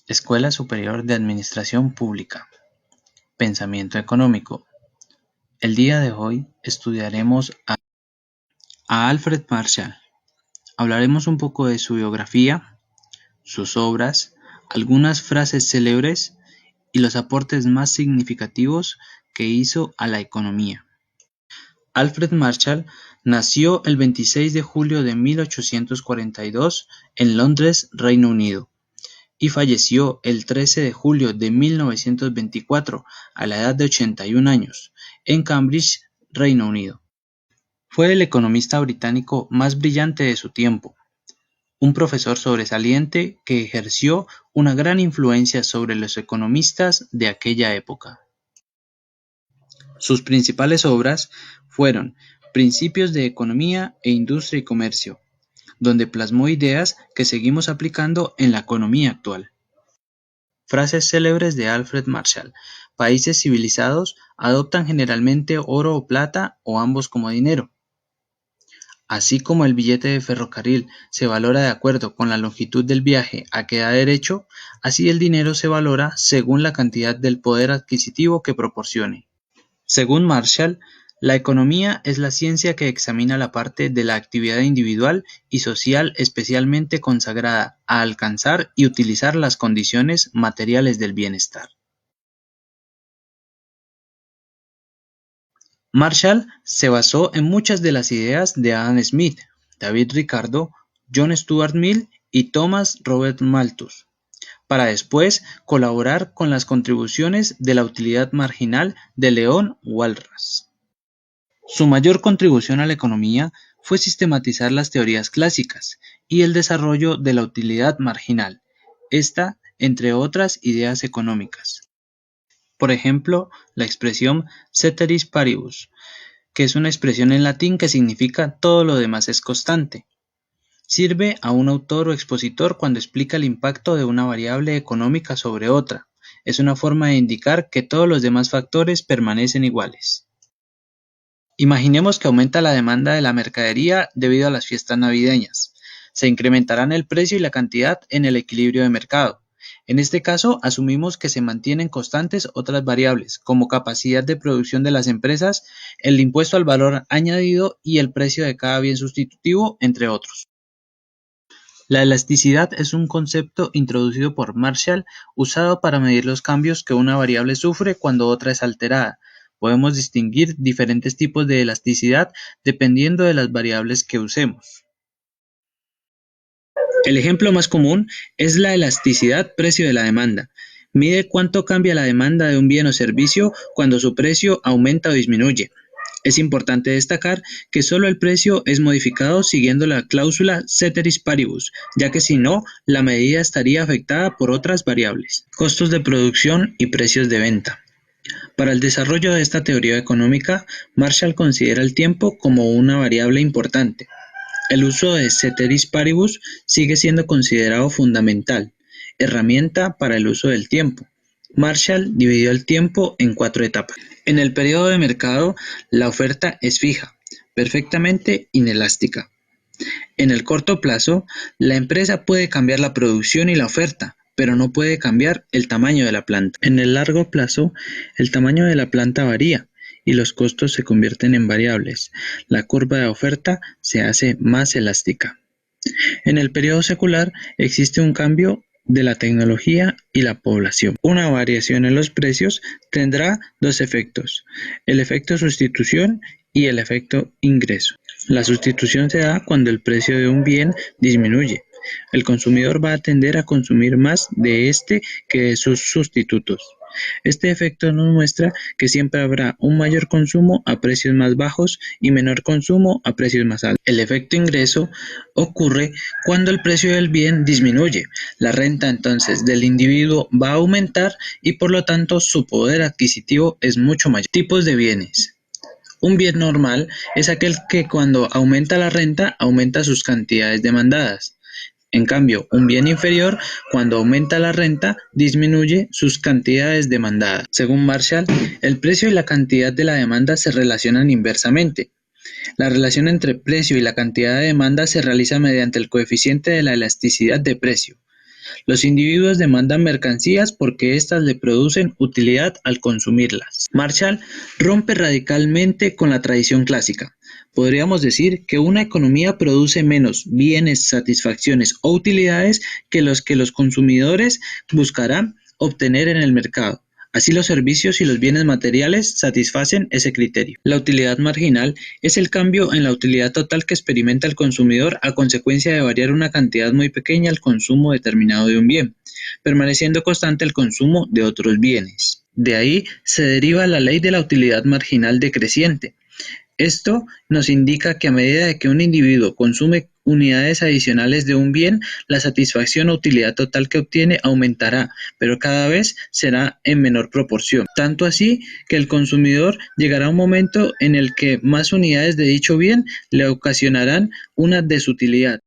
Escuela Superior de Administración Pública. Pensamiento económico. El día de hoy estudiaremos a Alfred Marshall. Hablaremos un poco de su biografía, sus obras, algunas frases célebres y los aportes más significativos que hizo a la economía. Alfred Marshall nació el 26 de julio de 1842 en Londres, Reino Unido, y falleció el 13 de julio de 1924 a la edad de 81 años, en Cambridge, Reino Unido. Fue el economista británico más brillante de su tiempo, un profesor sobresaliente que ejerció una gran influencia sobre los economistas de aquella época. Sus principales obras fueron Principios de Economía e Industria y Comercio, donde plasmó ideas que seguimos aplicando en la economía actual. Frases célebres de Alfred Marshall. Países civilizados adoptan generalmente oro o plata o ambos como dinero. Así como el billete de ferrocarril se valora de acuerdo con la longitud del viaje a que da derecho, así el dinero se valora según la cantidad del poder adquisitivo que proporcione. Según Marshall, la economía es la ciencia que examina la parte de la actividad individual y social especialmente consagrada a alcanzar y utilizar las condiciones materiales del bienestar. Marshall se basó en muchas de las ideas de Adam Smith, David Ricardo, John Stuart Mill y Thomas Robert Malthus, para después colaborar con las contribuciones de la utilidad marginal de Leon Walras. Su mayor contribución a la economía fue sistematizar las teorías clásicas y el desarrollo de la utilidad marginal, esta entre otras ideas económicas. Por ejemplo, la expresión ceteris paribus, que es una expresión en latín que significa todo lo demás es constante. Sirve a un autor o expositor cuando explica el impacto de una variable económica sobre otra. Es una forma de indicar que todos los demás factores permanecen iguales. Imaginemos que aumenta la demanda de la mercadería debido a las fiestas navideñas. Se incrementarán el precio y la cantidad en el equilibrio de mercado. En este caso, asumimos que se mantienen constantes otras variables, como capacidad de producción de las empresas, el impuesto al valor añadido y el precio de cada bien sustitutivo, entre otros. La elasticidad es un concepto introducido por Marshall usado para medir los cambios que una variable sufre cuando otra es alterada. Podemos distinguir diferentes tipos de elasticidad dependiendo de las variables que usemos. El ejemplo más común es la elasticidad precio de la demanda. Mide cuánto cambia la demanda de un bien o servicio cuando su precio aumenta o disminuye. Es importante destacar que solo el precio es modificado siguiendo la cláusula ceteris paribus, ya que si no, la medida estaría afectada por otras variables. Costos de producción y precios de venta. Para el desarrollo de esta teoría económica, Marshall considera el tiempo como una variable importante. El uso de ceteris paribus sigue siendo considerado fundamental, herramienta para el uso del tiempo. Marshall dividió el tiempo en 4 etapas. En el periodo de mercado, la oferta es fija, perfectamente inelástica. En el corto plazo, la empresa puede cambiar la producción y la oferta, pero no puede cambiar el tamaño de la planta. En el largo plazo, el tamaño de la planta varía y los costos se convierten en variables. La curva de oferta se hace más elástica. En el periodo secular existe un cambio de la tecnología y la población. Una variación en los precios tendrá dos efectos, el efecto sustitución y el efecto ingreso. La sustitución se da cuando el precio de un bien disminuye. El consumidor va a tender a consumir más de este que de sus sustitutos. Este efecto nos muestra que siempre habrá un mayor consumo a precios más bajos y menor consumo a precios más altos. El efecto ingreso ocurre cuando el precio del bien disminuye. La renta entonces del individuo va a aumentar y por lo tanto su poder adquisitivo es mucho mayor. Tipos de bienes. Un bien normal es aquel que cuando aumenta la renta aumenta sus cantidades demandadas. En cambio, un bien inferior, cuando aumenta la renta, disminuye sus cantidades demandadas. Según Marshall, el precio y la cantidad de la demanda se relacionan inversamente. La relación entre precio y la cantidad de demanda se realiza mediante el coeficiente de la elasticidad de precio. Los individuos demandan mercancías porque éstas le producen utilidad al consumirlas. Marshall rompe radicalmente con la tradición clásica. Podríamos decir que una economía produce menos bienes, satisfacciones o utilidades que los consumidores buscarán obtener en el mercado. Así los servicios y los bienes materiales satisfacen ese criterio. La utilidad marginal es el cambio en la utilidad total que experimenta el consumidor a consecuencia de variar una cantidad muy pequeña al consumo determinado de un bien, permaneciendo constante el consumo de otros bienes. De ahí se deriva la ley de la utilidad marginal decreciente. Esto nos indica que a medida de que un individuo consume unidades adicionales de un bien, la satisfacción o utilidad total que obtiene aumentará, pero cada vez será en menor proporción. Tanto así que el consumidor llegará a un momento en el que más unidades de dicho bien le ocasionarán una desutilidad.